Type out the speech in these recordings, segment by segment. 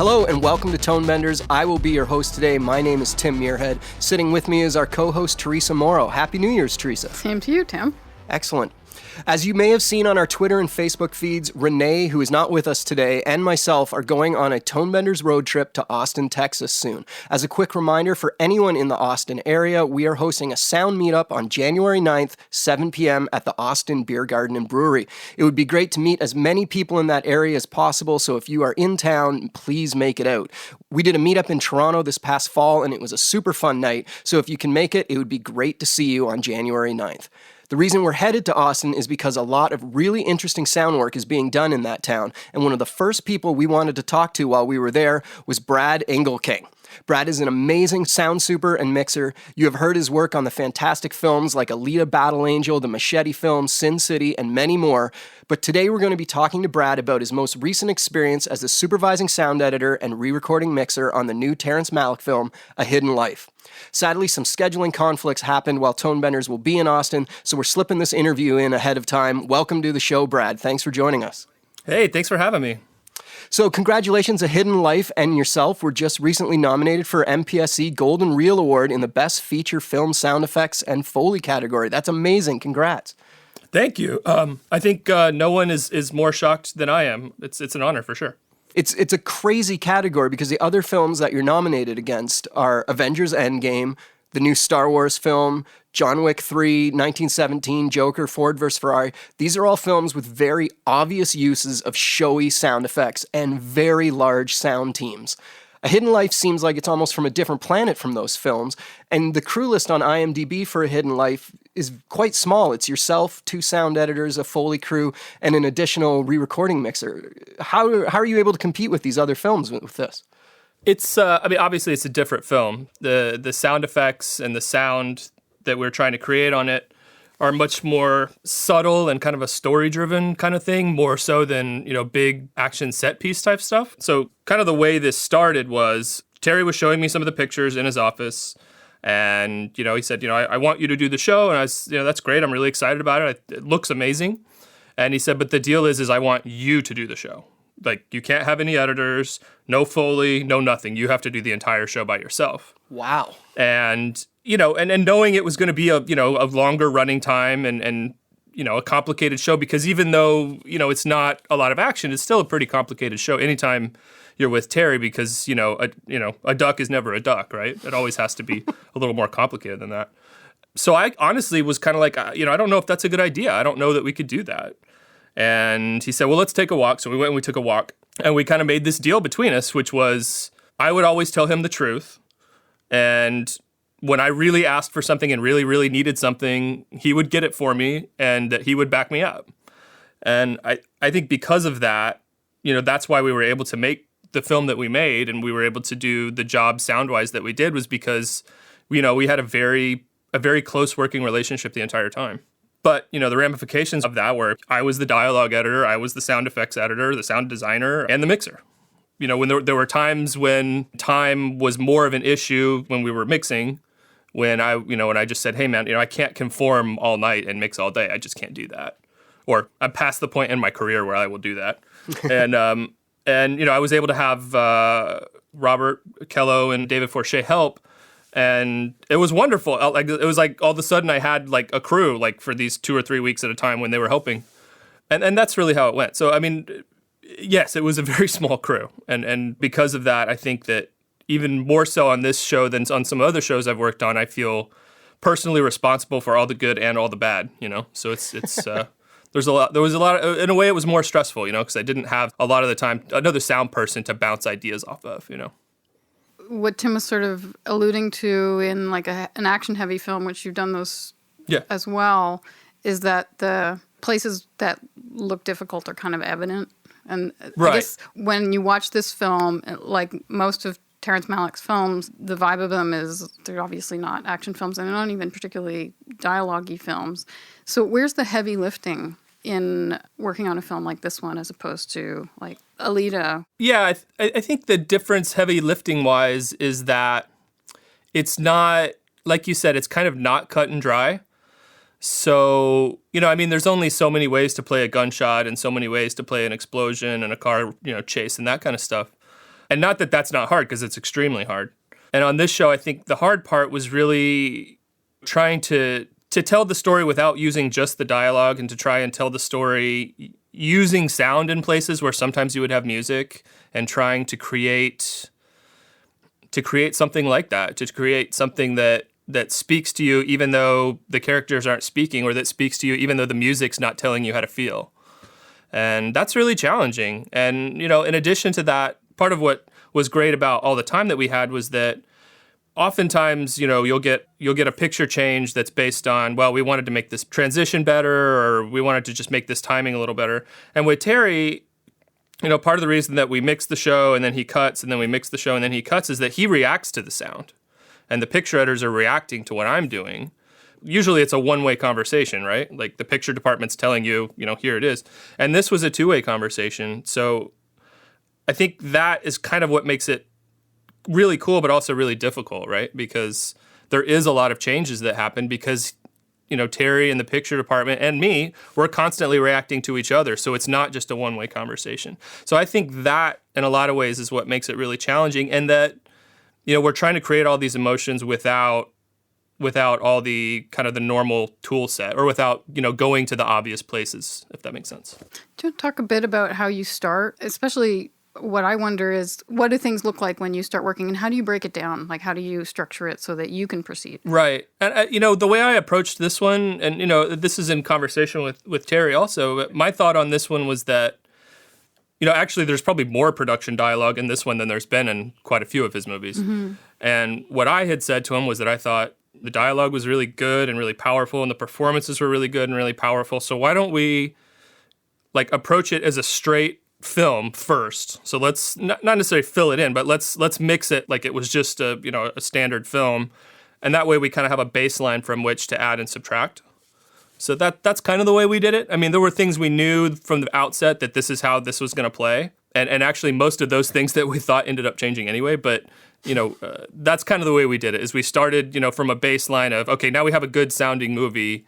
Hello and welcome to Tonebenders. I will be your host today. My name is Tim Muirhead. Sitting with me is our co-host Teresa Morrow. Happy New Year's, Teresa. Same to you, Tim. Excellent. As you may have seen on our Twitter and Facebook feeds, Renee, who is not with us today, and myself are going on a Tonebenders road trip to Austin, Texas soon. As a quick reminder for anyone in the Austin area, we are hosting a sound meetup on January 9th, 7 p.m. at the Austin Beer Garden and Brewery. It would be great to meet as many people in that area as possible, so if you are in town, please make it out. We did a meetup in Toronto this past fall, and it was a super fun night, so if you can make it, it would be great to see you on January 9th. The reason we're headed to Austin is because a lot of really interesting sound work is being done in that town, and one of the first people we wanted to talk to while we were there was Brad Engleking. Brad is an amazing sound super and mixer. You have heard his work on the fantastic films like Alita Battle Angel, the Machete film, Sin City, and many more. But today we're going to be talking to Brad about his most recent experience as a supervising sound editor and re-recording mixer on the new Terrence Malick film, A Hidden Life. Sadly, some scheduling conflicts happened while Tonebenders will be in Austin, so we're slipping this interview in ahead of time. Welcome to the show, Brad. Thanks for joining us. Hey, thanks for having me. So congratulations, A Hidden Life and yourself were just recently nominated for MPSE Golden Reel Award in the Best Feature Film Sound Effects and Foley category. That's amazing. Congrats. Thank you. I think no one is more shocked than I am. It's an honor for sure. It's a crazy category because the other films that you're nominated against are Avengers Endgame, the new Star Wars film, John Wick 3, 1917, Joker, Ford vs. Ferrari. These are all films with very obvious uses of showy sound effects and very large sound teams. A Hidden Life seems like it's almost from a different planet from those films, and the crew list on IMDb for A Hidden Life is quite small. It's yourself, 2 sound editors, a Foley crew, and an additional re-recording mixer. How are you able to compete with these other films with this? It's obviously it's a different film. The sound effects and the sound that we're trying to create on it are much more subtle and kind of a story-driven kind of thing, more so than, big action set piece type stuff. So kind of the way this started was Terry was showing me some of the pictures in his office, and, he said, I want you to do the show, and I was, that's great. I'm really excited about it. It looks amazing. And he said, but the deal is I want you to do the show. Like, you can't have any editors, no Foley, no nothing. You have to do the entire show by yourself. Wow. And, and knowing it was going to be a longer running time and a complicated show, because even though, it's not a lot of action, it's still a pretty complicated show anytime you're with Terry, because, a duck is never a duck, right? It always has to be a little more complicated than that. So I honestly was kind of like, I don't know if that's a good idea. I don't know that we could do that. And he said, well, let's take a walk. So we went and we took a walk, and we kind of made this deal between us, which was I would always tell him the truth. And when I really asked for something and really, really needed something, he would get it for me, and that he would back me up. And I think because of that, that's why we were able to make the film that we made, and we were able to do the job sound-wise that we did, was because, we had a very close working relationship the entire time. But, the ramifications of that were I was the dialogue editor, I was the sound effects editor, the sound designer, and the mixer. When there were times when time was more of an issue when we were mixing, when I just said, hey, man, I can't conform all night and mix all day. I just can't do that. Or I'm past the point in my career where I will do that. And I was able to have Robert Kello and David Forche help. And it was wonderful. It was like all of a sudden I had like a crew like for these 2 or 3 weeks at a time when they were helping. And that's really how it went. So, yes, it was a very small crew. And because of that, I think that even more so on this show than on some other shows I've worked on, I feel personally responsible for all the good and all the bad, So it's there was a lot of, in a way it was more stressful, because I didn't have a lot of the time another sound person to bounce ideas off of, What Tim was sort of alluding to in like an action-heavy film, which you've done those as well, is that the places that look difficult are kind of evident. And right. I guess when you watch this film, like most of Terrence Malick's films, the vibe of them is they're obviously not action films, and they're not even particularly dialogue-y films. So where's the heavy lifting in working on a film like this one as opposed to like Alita? Yeah, I think the difference heavy lifting wise is that it's not, like you said, it's kind of not cut and dry. So, there's only so many ways to play a gunshot and so many ways to play an explosion and a car, chase and that kind of stuff. And not that that's not hard, because it's extremely hard. And on this show, I think the hard part was really trying to tell the story without using just the dialogue, and to try and tell the story using sound in places where sometimes you would have music, and trying to create something like that, to create something that speaks to you even though the characters aren't speaking, or that speaks to you even though the music's not telling you how to feel. And that's really challenging. And, in addition to that, part of what was great about all the time that we had was that oftentimes, you'll get a picture change that's based on, well, we wanted to make this transition better, or we wanted to just make this timing a little better. And with Terry, part of the reason that we mix the show and then he cuts, and then we mix the show and then he cuts, is that he reacts to the sound. And the picture editors are reacting to what I'm doing. Usually it's a one-way conversation, right? Like the picture department's telling you, here it is. And this was a two-way conversation. So I think that is kind of what makes it really cool, but also really difficult, right? Because there is a lot of changes that happen because, Terry and the picture department and me, we're constantly reacting to each other. So it's not just a one-way conversation. So I think that in a lot of ways is what makes it really challenging, and that, we're trying to create all these emotions without all the kind of the normal tool set, or without, going to the obvious places, if that makes sense. Do you want to talk a bit about how you start? Especially what I wonder is, what do things look like when you start working, and how do you break it down? Like, how do you structure it so that you can proceed? Right. And, the way I approached this one, and, this is in conversation with Terry also, but my thought on this one was that, actually there's probably more production dialogue in this one than there's been in quite a few of his movies. Mm-hmm. And what I had said to him was that I thought the dialogue was really good and really powerful, and the performances were really good and really powerful. So why don't we approach it as a straight film first? So let's not necessarily fill it in, but let's mix it like it was just a standard film, and that way we kind of have a baseline from which to add and subtract. So that's kind of the way we did it. I mean, there were things we knew from the outset that this is how this was going to play, and actually most of those things that we thought ended up changing anyway. But that's kind of the way we did it. Is we started from a baseline of, okay, now we have a good sounding movie,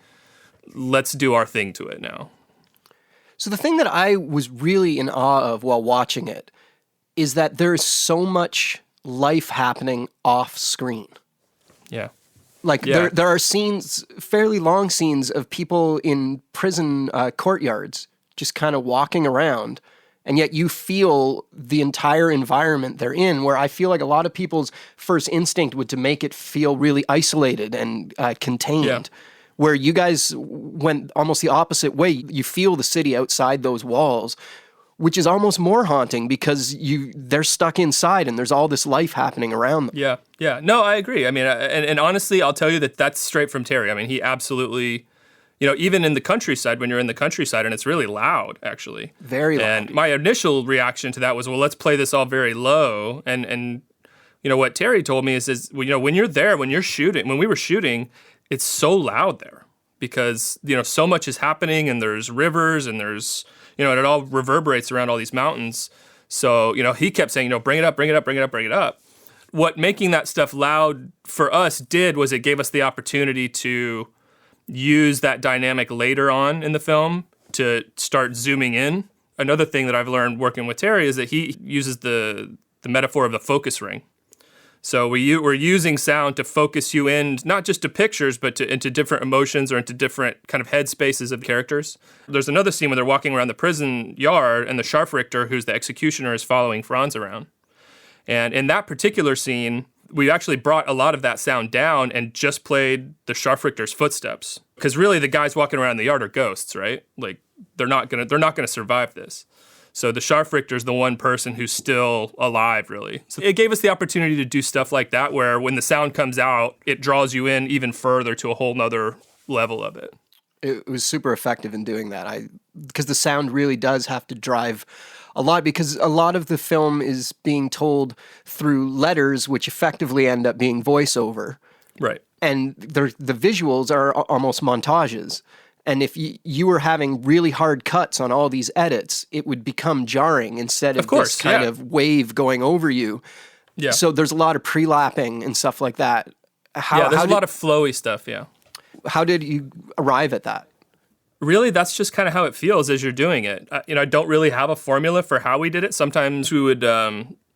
let's do our thing to it now. So the thing that I was really in awe of while watching it is that there's so much life happening off screen. Yeah. There are scenes, fairly long scenes, of people in prison courtyards just kind of walking around, and yet you feel the entire environment they're in, where I feel like a lot of people's first instinct would to make it feel really isolated and contained. Yeah. Where you guys went almost the opposite way. You feel the city outside those walls, which is almost more haunting because they're stuck inside and there's all this life happening around them. Yeah. No, I agree. I mean, and honestly, I'll tell you that's straight from Terry. I mean, he absolutely, even in the countryside, when you're in the countryside, and it's really loud, actually. Very loud. And my initial reaction to that was, well, let's play this all very low. And what Terry told me is when you're there, when we were shooting, it's so loud there because, so much is happening, and there's rivers, and there's, and it all reverberates around all these mountains. So, he kept saying, bring it up, bring it up, bring it up, bring it up. What making that stuff loud for us did was it gave us the opportunity to use that dynamic later on in the film to start zooming in. Another thing that I've learned working with Terry is that he uses the metaphor of the focus ring. So we're using sound to focus you in, not just to pictures, but into different emotions or into different kind of head spaces of characters. There's another scene where they're walking around the prison yard, and the Scharfrichter, who's the executioner, is following Franz around. And in that particular scene, we actually brought a lot of that sound down and just played the Scharfrichter's footsteps. Because really, the guys walking around the yard are ghosts, right? Like they're not gonna survive this. So the Scharfrichter is the one person who's still alive, really. So it gave us the opportunity to do stuff like that, where when the sound comes out, it draws you in even further to a whole nother level of it. It was super effective in doing that. Because the sound really does have to drive a lot, because a lot of the film is being told through letters, which effectively end up being voiceover. Right. And the visuals are almost montages. And if you were having really hard cuts on all these edits, it would become jarring instead of this kind of wave going over you. Yeah. So there's a lot of pre-lapping and stuff like that. There's a lot of flowy stuff, yeah. How did you arrive at that? Really, that's just kind of how it feels as you're doing it. I don't really have a formula for how we did it. Sometimes we would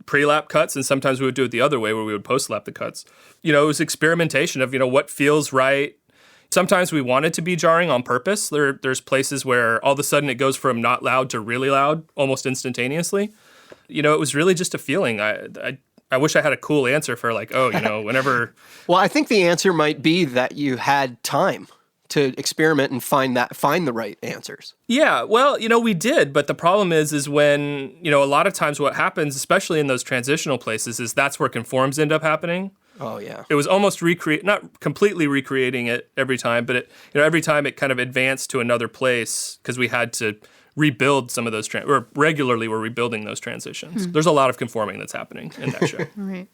pre-lap cuts, and sometimes we would do it the other way where we would post-lap the cuts. You know, it was experimentation of, you know, what feels right. Sometimes we want it to be jarring on purpose. There's places where all of a sudden it goes from not loud to really loud almost instantaneously. You know, it was really just a feeling. I wish I had a cool answer for like, oh, you know, whenever. Well, I think the answer might be that you had time to experiment and find the right answers. Yeah, well, you know, we did, but the problem is when, you know, a lot of times what happens, especially in those transitional places, is that's where conforms end up happening. Oh, yeah. It was almost not completely recreating it every time, but it, you know, every time it kind of advanced to another place because we had to rebuild some of those, or regularly we're rebuilding those transitions. There's a lot of conforming that's happening in that show. Right.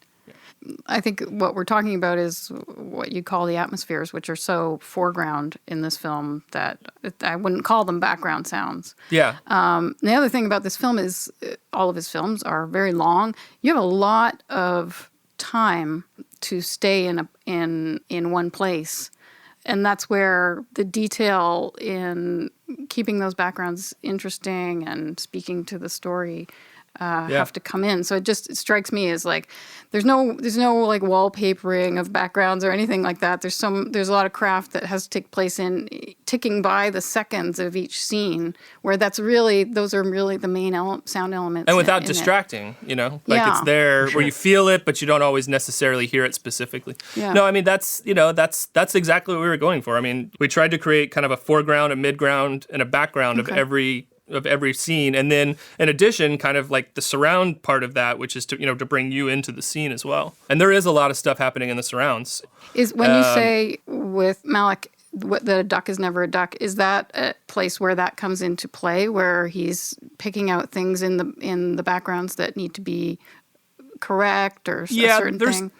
I think what we're talking about is what you call the atmospheres, which are so foreground in this film that I wouldn't call them background sounds. Yeah. The other thing about this film is all of his films are very long. You have a lot of time to stay in one place. And that's where the detail in keeping those backgrounds interesting and speaking to the story have to come in. So it just strikes me as like there's no like wallpapering of backgrounds or anything like that. There's a lot of craft that has to take place in ticking by the seconds of each scene, where those are really the main sound elements. And without in distracting, you know, like Yeah. it's there where you feel it, but you don't always necessarily hear it specifically. Yeah. No, I mean, that's exactly what we were going for. I mean, we tried to create kind of a foreground, a midground, and a background of every scene, and then in addition kind of like the surround part of that, which is to bring you into the scene as well. And there is a lot of stuff happening in the surrounds. Is when you say with Malick that a duck is never a duck, is that a place where that comes into play, where he's picking out things in the backgrounds that need to be correct or a certain thing?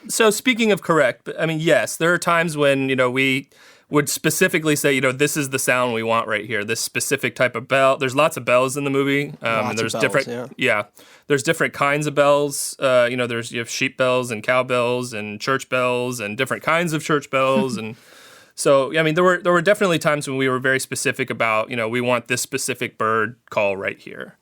So speaking of correct, I mean, yes, there are times when, you know, we would specifically say, you know, this is the sound we want right here, this specific type of bell. There's lots of bells in the movie. And there's of bells, different, there's different kinds of bells. You have sheep bells and cow bells and church bells and different kinds of church bells. And so, I mean, there were definitely times when we were very specific about, you know, we want this specific bird call right here.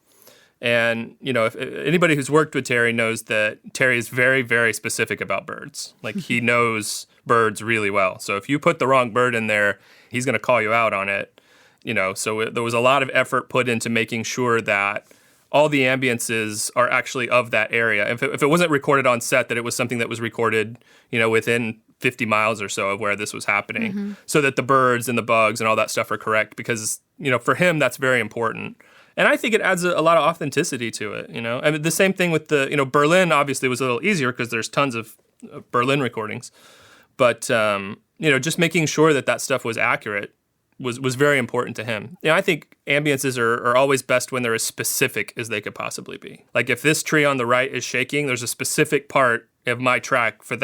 And, you know, if anybody who's worked with Terry knows that Terry is very, very specific about birds. Like, he knows birds really well. So if you put the wrong bird in there, he's going to call you out on it. You know, so there was a lot of effort put into making sure that all the ambiences are actually of that area. If it wasn't recorded on set, that it was something that was recorded, you know, within 50 miles or so of where this was happening, so that the birds and the bugs and all that stuff are correct, because, you know, for him, that's very important. And I think it adds a lot of authenticity to it, you know. I mean, the same thing with Berlin obviously was a little easier because there's tons of Berlin recordings. But, you know, just making sure that stuff was accurate was very important to him. You know, I think ambiences are always best when they're as specific as they could possibly be. Like, if this tree on the right is shaking, there's a specific part of my track for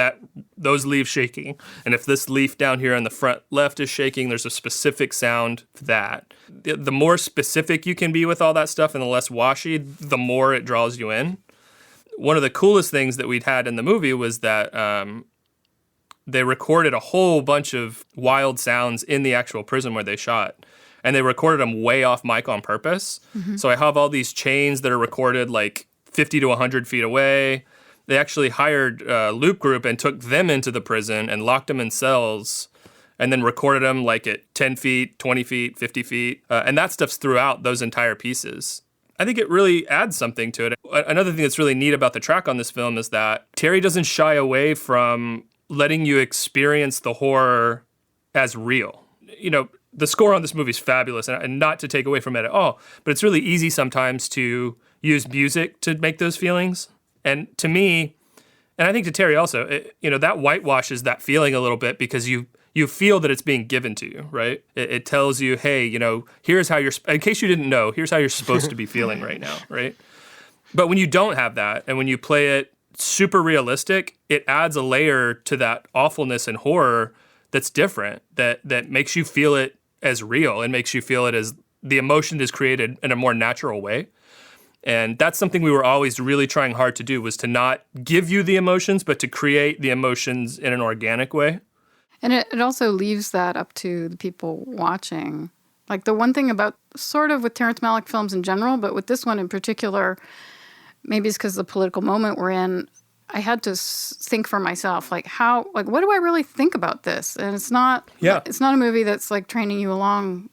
those leaves shaking. And if this leaf down here on the front left is shaking, there's a specific sound for that. The more specific you can be with all that stuff and the less washy, the more it draws you in. One of the coolest things that we'd had in the movie was that they recorded a whole bunch of wild sounds in the actual prison where they shot. And they recorded them way off mic on purpose. So I have all these chains that are recorded like 50 to 100 feet away. They actually hired a loop group and took them into the prison and locked them in cells and then recorded them like at 10 feet, 20 feet, 50 feet. And that stuff's throughout those entire pieces. I think it really adds something to it. Another thing that's really neat about the track on this film is that Terry doesn't shy away from letting you experience the horror as real. You know, the score on this movie is fabulous, and not to take away from it at all, but it's really easy sometimes to use music to make those feelings. And to me, and I think to Terry also, that whitewashes that feeling a little bit because you feel that it's being given to you, right? It tells you, hey, you know, here's how in case you didn't know, here's how you're supposed to be feeling right now, right? But when you don't have that, and when you play it super realistic, it adds a layer to that awfulness and horror that's different, that makes you feel it as real and makes you feel it as the emotion is created in a more natural way. And that's something we were always really trying hard to do, was to not give you the emotions, but to create the emotions in an organic way. And it also leaves that up to the people watching. Like, the one thing about, sort of with Terrence Malick films in general, but with this one in particular, maybe it's because the political moment we're in, I had to think for myself, like what do I really think about this? And it's not a movie that's like training you along,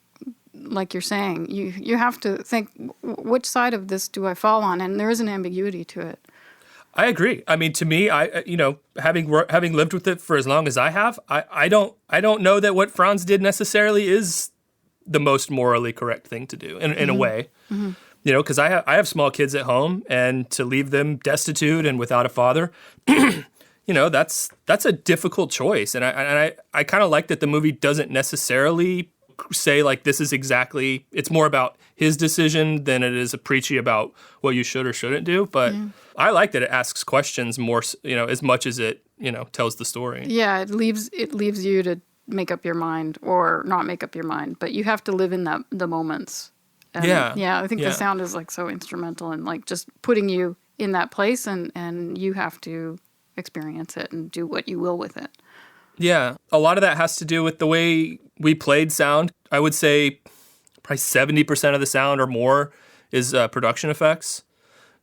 like you're saying. You have to think, which side of this do I fall on? And there is an ambiguity to it. I agree. I mean, to me, having lived with it for as long as I have, I don't know that what Franz did necessarily is the most morally correct thing to do in a way. Mm-hmm. Because I have small kids at home, and to leave them destitute and without a father, that's a difficult choice. And I kind of like that the movie doesn't necessarily say like this is exactly. It's more about his decision than it is preachy about what you should or shouldn't do. But I like that it asks questions more, as much as it tells the story. Yeah, it leaves you to make up your mind or not make up your mind, but you have to live in the moments. And I think the sound is like so instrumental in like just putting you in that place, and you have to experience it and do what you will with it. Yeah, a lot of that has to do with the way we played sound. I would say probably 70% of the sound or more is production effects.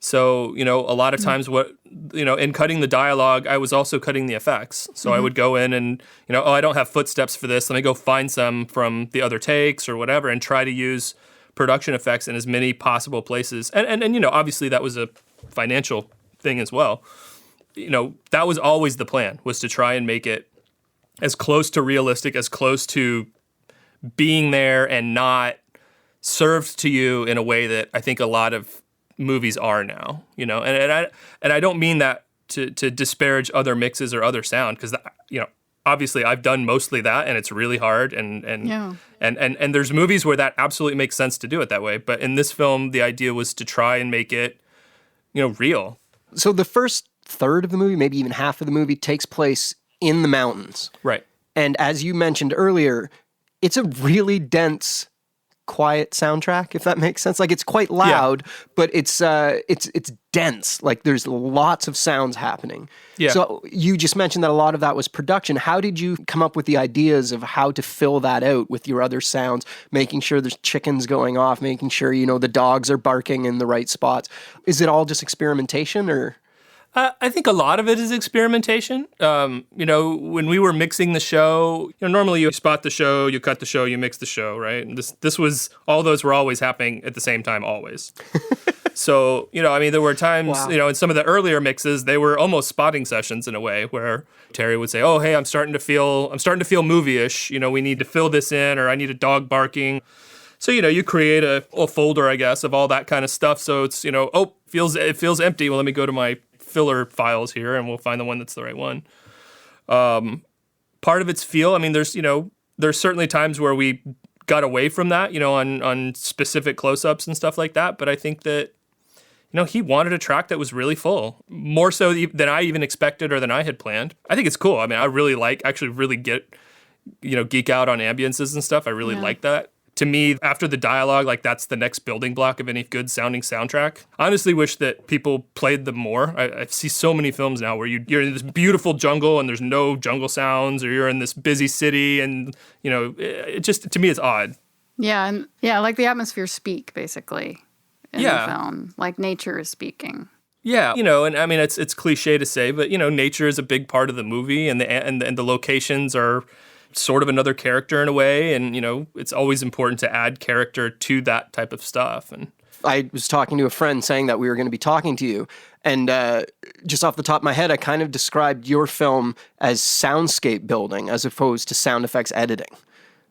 So, a lot of times in cutting the dialogue, I was also cutting the effects. So I would go in and, I don't have footsteps for this. Let me go find some from the other takes or whatever and try to use production effects in as many possible places. And obviously that was a financial thing as well. That was always the plan, was to try and make it as close to realistic, as close to being there and not served to you in a way that I think a lot of movies are now, and I don't mean that to disparage other mixes or other sound, because obviously I've done mostly that, and it's really hard, and there's movies where that absolutely makes sense to do it that way. But in this film, the idea was to try and make it, real. So the first third of the movie, maybe even half of the movie, takes place in the mountains. Right. And as you mentioned earlier, it's a really dense, quiet soundtrack, if that makes sense. Like, it's quite loud, but it's dense. Like, there's lots of sounds happening. Yeah. So you just mentioned that a lot of that was production. How did you come up with the ideas of how to fill that out with your other sounds, making sure there's chickens going off, making sure, the dogs are barking in the right spots? Is it all just experimentation, or? I think a lot of it is experimentation. When we were mixing the show, normally you spot the show, you cut the show, you mix the show, right? And this was, all those were always happening at the same time, always. So, there were times, in some of the earlier mixes, they were almost spotting sessions in a way, where Terry would say, "Oh, hey, I'm starting to feel movie-ish. We need to fill this in, or I need a dog barking." So, you create a folder, I guess, of all that kind of stuff. So it's, it feels empty. Well, let me go to my filler files here, and we'll find the one that's the right one. Part of it's feel. I mean, there's certainly times where we got away from that, on specific close-ups and stuff like that. But I think that, he wanted a track that was really full, more so than I even expected or than I had planned. I think it's cool. I mean, I really get, geek out on ambiences and stuff. I really like that. To me, after the dialogue, like, that's the next building block of any good sounding soundtrack. I honestly wish that people played them more. I see so many films now where you're in this beautiful jungle and there's no jungle sounds, or you're in this busy city, and, it just, to me, it's odd. Yeah, and like the atmosphere speak, basically, in the film. Like, nature is speaking. Yeah, and I mean, it's cliche to say, but, nature is a big part of the movie, and the locations are sort of another character in a way, and it's always important to add character to that type of stuff. And I was talking to a friend saying that we were going to be talking to you, and just off the top of my head, I kind of described your film as soundscape building as opposed to sound effects editing.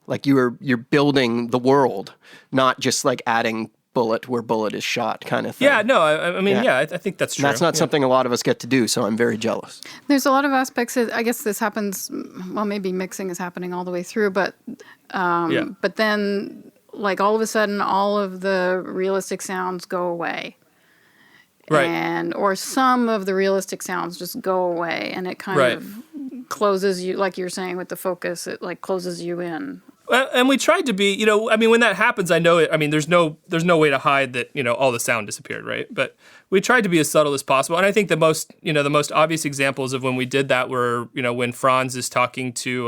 Like, you're building the world, not just like adding bullet where bullet is shot kind of thing. Yeah, no, I mean, I think that's true. And that's not something a lot of us get to do, so I'm very jealous. There's a lot of aspects. I guess this happens, well, maybe mixing is happening all the way through, but then, like, all of a sudden, all of the realistic sounds go away. Right. Or some of the realistic sounds just go away, and it kind of closes you, like you're saying with the focus, it like closes you in. And we tried to be, when that happens, I know it. I mean, there's no way to hide that, all the sound disappeared, right? But we tried to be as subtle as possible. And I think the most obvious examples of when we did that were, when Franz is talking to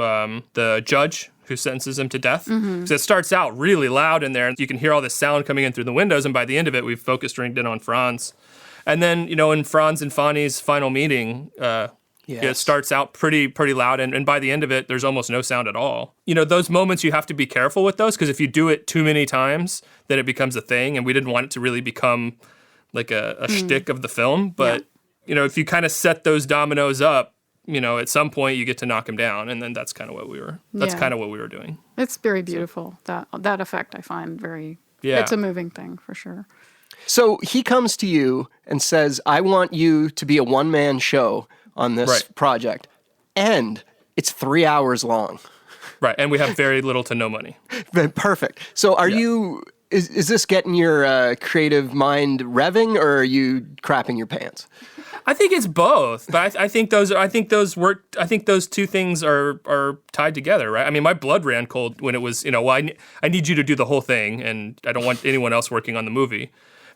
the judge who sentences him to death. Mm-hmm. So it starts out really loud in there, and you can hear all this sound coming in through the windows. And by the end of it, we've focused ringed in on Franz. And then, in Franz and Fanny's final meeting, it starts out pretty loud, and by the end of it, there's almost no sound at all. Those moments, you have to be careful with those, because if you do it too many times, then it becomes a thing, and we didn't want it to really become like a shtick of the film. But, if you kind of set those dominoes up, at some point you get to knock them down, and then that's kind of what we were doing. It's very beautiful. That effect I find it's a moving thing for sure. So he comes to you and says, I want you to be a one-man show on this project. And it's 3 hours long. Right, and we have very little to no money. Perfect. So are you... Is this getting your creative mind revving, or are you crapping your pants? I think it's both, but I think those two things are tied together, right? I mean, my blood ran cold when it was, I need you to do the whole thing, and I don't want anyone else working on the movie.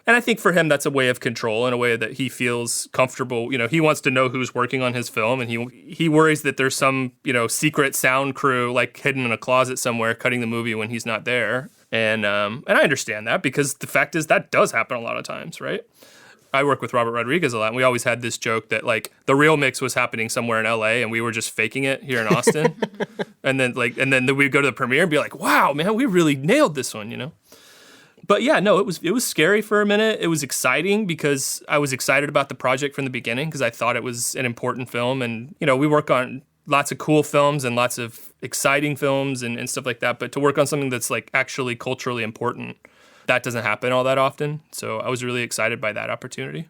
And I think for him, that's a way of control, in a way that he feels comfortable. He wants to know who's working on his film, and he worries that there's some, secret sound crew like hidden in a closet somewhere cutting the movie when he's not there. And I understand that, because the fact is that does happen a lot of times, right? I work with Robert Rodriguez a lot, and we always had this joke that like the real mix was happening somewhere in LA and we were just faking it here in Austin. and then we'd go to the premiere and be like, wow, man, we really nailed this one, But yeah, no, it was scary for a minute. It was exciting because I was excited about the project from the beginning, because I thought it was an important film. And, we work on lots of cool films and lots of exciting films and stuff like that. But to work on something that's like actually culturally important, that doesn't happen all that often. So I was really excited by that opportunity.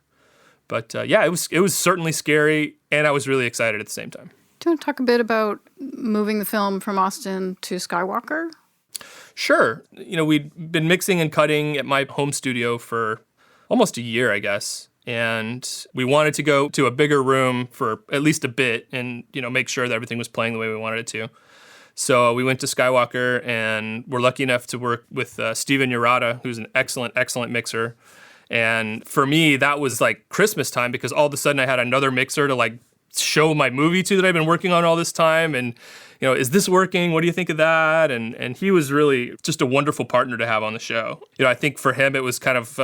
But yeah, it was certainly scary, and I was really excited at the same time. Do you want to talk a bit about moving the film from Austin to Skywalker? Sure. We'd been mixing and cutting at my home studio for almost a year, I guess. And we wanted to go to a bigger room for at least a bit and, make sure that everything was playing the way we wanted it to. So we went to Skywalker, and we're lucky enough to work with Steven Urata, who's an excellent, excellent mixer. And for me, that was like Christmas time, because all of a sudden I had another mixer to like show my movie to that I've been working on all this time. And, is this working? What do you think of that? And he was really just a wonderful partner to have on the show. I think for him it was kind of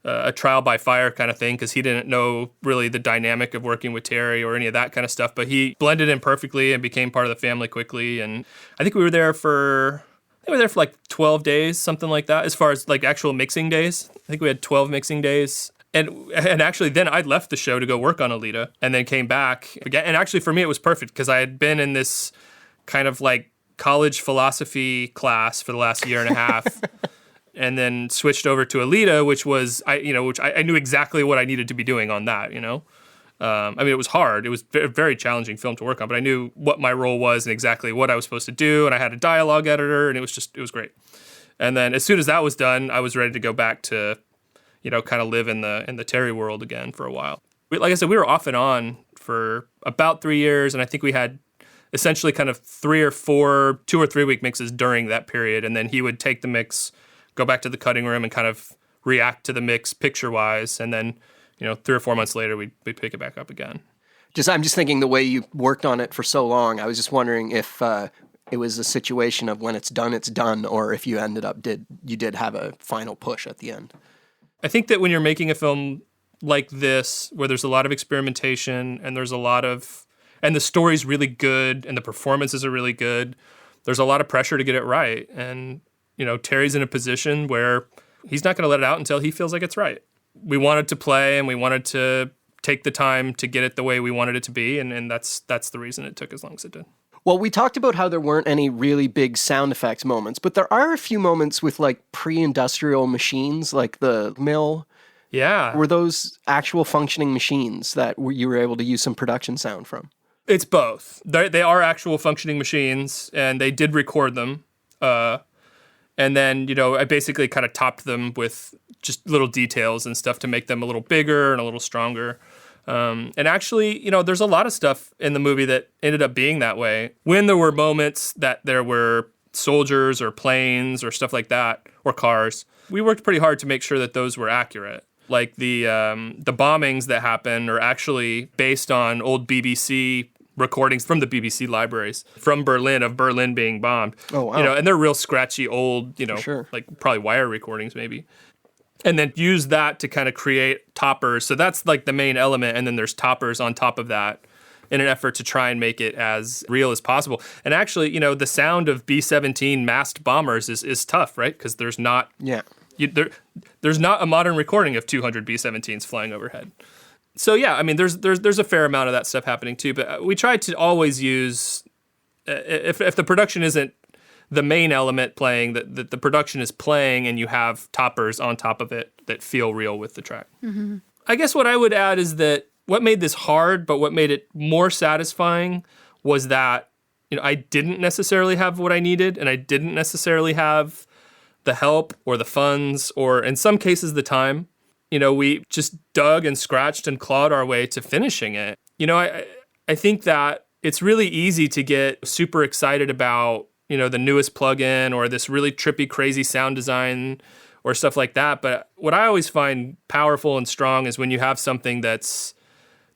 a trial by fire kind of thing, because he didn't know really the dynamic of working with Terry or any of that kind of stuff. But he blended in perfectly and became part of the family quickly. And I think we were there for like 12 days, something like that, as far as like actual mixing days. I think we had 12 mixing days. And actually then I left the show to go work on Alita, and then came back again. And actually for me it was perfect, because I had been in this kind of like college philosophy class for the last year and a half. And then switched over to Alita, which I knew exactly what I needed to be doing on that, I mean, it was hard. It was a very challenging film to work on, but I knew what my role was and exactly what I was supposed to do. And I had a dialogue editor, and it was great. And then as soon as that was done, I was ready to go back to, kind of live in the Terry world again for a while. Like I said, we were off and on for about 3 years, and I think we had essentially kind of 2 or 3 week mixes during that period. And then he would take the mix, go back to the cutting room, and kind of react to the mix picture-wise, and then 3 or 4 months later, we'd pick it back up again. I'm just thinking the way you worked on it for so long, I was just wondering if it was a situation of when it's done, or if you ended up did have a final push at the end. I think that when you're making a film like this, where there's a lot of experimentation and and the story's really good and the performances are really good, there's a lot of pressure to get it right. And, Terry's in a position where he's not going to let it out until he feels like it's right. We wanted to play, and we wanted to take the time to get it the way we wanted it to be, and that's the reason it took as long as it did. Well, we talked about how there weren't any really big sound effects moments, but there are a few moments with like pre-industrial machines, like the mill. Yeah. Were those actual functioning machines that you were able to use some production sound from? It's both. They are actual functioning machines, and they did record them. And then, I basically kind of topped them with just little details and stuff to make them a little bigger and a little stronger. And actually, there's a lot of stuff in the movie that ended up being that way. When there were moments that there were soldiers or planes or stuff like that, or cars, we worked pretty hard to make sure that those were accurate. Like the bombings that happen are actually based on old BBC recordings from the BBC libraries from Berlin, of Berlin being bombed. Oh, wow. And they're real scratchy old, Sure. like probably wire recordings maybe. and then use that to kind of create toppers. So that's like the main element, and then there's toppers on top of that in an effort to try and make it as real as possible. And actually, you know, the sound of B-17 masked bombers is tough, right? Because there's not there's not a modern recording of 200 B-17s flying overhead. So yeah, I mean, there's a fair amount of that stuff happening too. But we try to always use if the production isn't the main element playing, that the production is playing, and you have toppers on top of it that feel real with the track. Mm-hmm. I guess what I would add is that what made this hard, but what made it more satisfying was that, you know, I didn't necessarily have what I needed, and I didn't necessarily have the help or the funds or, in some cases, the time. You know, we just dug and scratched and clawed our way to finishing it. You know, I think that it's really easy to get super excited about, you know, the newest plugin or this really trippy, crazy sound design or stuff like that. But what I always find powerful and strong is when you have something that's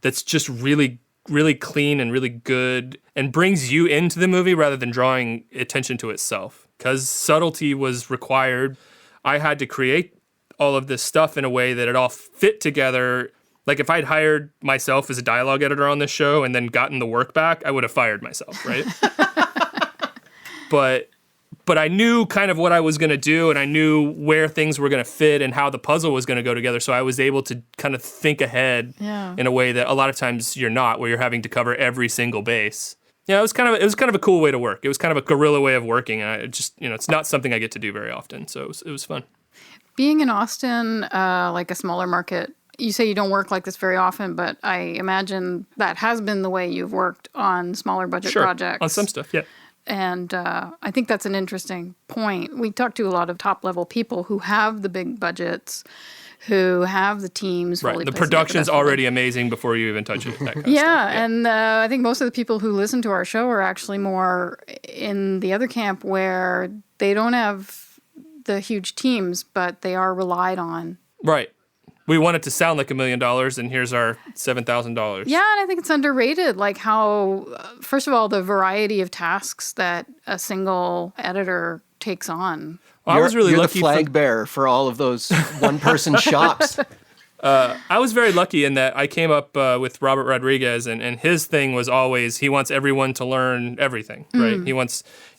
just really, really clean and really good and brings you into the movie rather than drawing attention to itself. Because subtlety was required. I had to create all of this stuff in a way that it all fit together. Like if I'd hired myself as a dialogue editor on this show and then gotten the work back, I would have fired myself, right? But I knew kind of what I was going to do, and I knew where things were going to fit and how the puzzle was going to go together. So I was able to kind of think ahead in a way that a lot of times you're not, where you're having to cover every single base. Yeah, it was kind of a cool way to work. It was kind of a guerrilla way of working, and I just, you know, it's not something I get to do very often. So it was fun. Being in Austin, like a smaller market, you say you don't work like this very often, but I imagine that has been the way you've worked on smaller budget projects. On some stuff, yeah. And I think that's an interesting point. We talk to a lot of top-level people who have the big budgets, who have the teams. Right, the production's already amazing before you even touch it. That kind of stuff. Yeah, and I think most of the people who listen to our show are actually more in the other camp where they don't have the huge teams, but they are relied on. Right. We want it to sound like $1 million, and here's our $7,000. Yeah, and I think it's underrated, like how, first of all, the variety of tasks that a single editor takes on. Well, I was really lucky. You're the flag bearer for all of those one-person shops. I was very lucky in that I came up with Robert Rodriguez, and his thing was always he wants everyone to learn everything, right?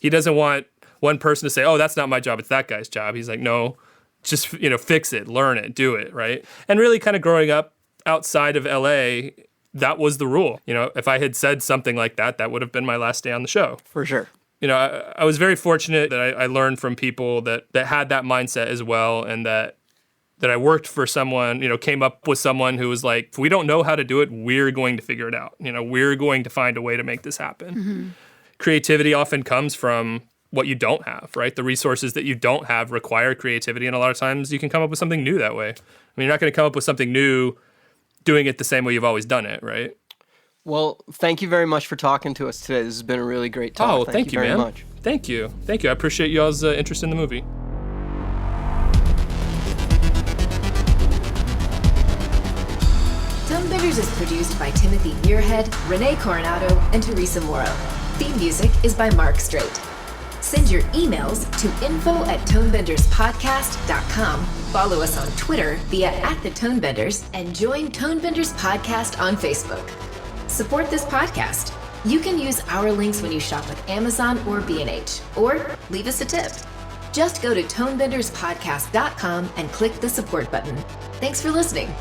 He doesn't want one person to say, oh, that's not my job, it's that guy's job. He's like, no. Just, you know, fix it, learn it, do it, right? And really kind of growing up outside of LA, that was the rule. You know, if I had said something like that, that would have been my last day on the show. For sure. You know, I was very fortunate that I learned from people that had that mindset as well, and that I worked for someone, you know, came up with someone who was like, if we don't know how to do it, we're going to figure it out. You know, we're going to find a way to make this happen. Mm-hmm. Creativity often comes from what you don't have, right? The resources that you don't have require creativity, and a lot of times you can come up with something new that way. I mean, you're not going to come up with something new doing it the same way you've always done it, right? Well, thank you very much for talking to us today. This has been a really great talk. Oh, thank you, very man. Much. Thank you. I appreciate y'all's interest in the movie. Tonebenders is produced by Timothy Muirhead, Renee Coronado, and Teresa Morrow. Theme music is by Mark Strait. Send your emails to info@tonebenderspodcast.com. Follow us on Twitter via @thetonebenders, and join Tonebenders Podcast on Facebook. Support this podcast. You can use our links when you shop at Amazon or B&H, or leave us a tip. Just go to tonebenderspodcast.com and click the support button. Thanks for listening.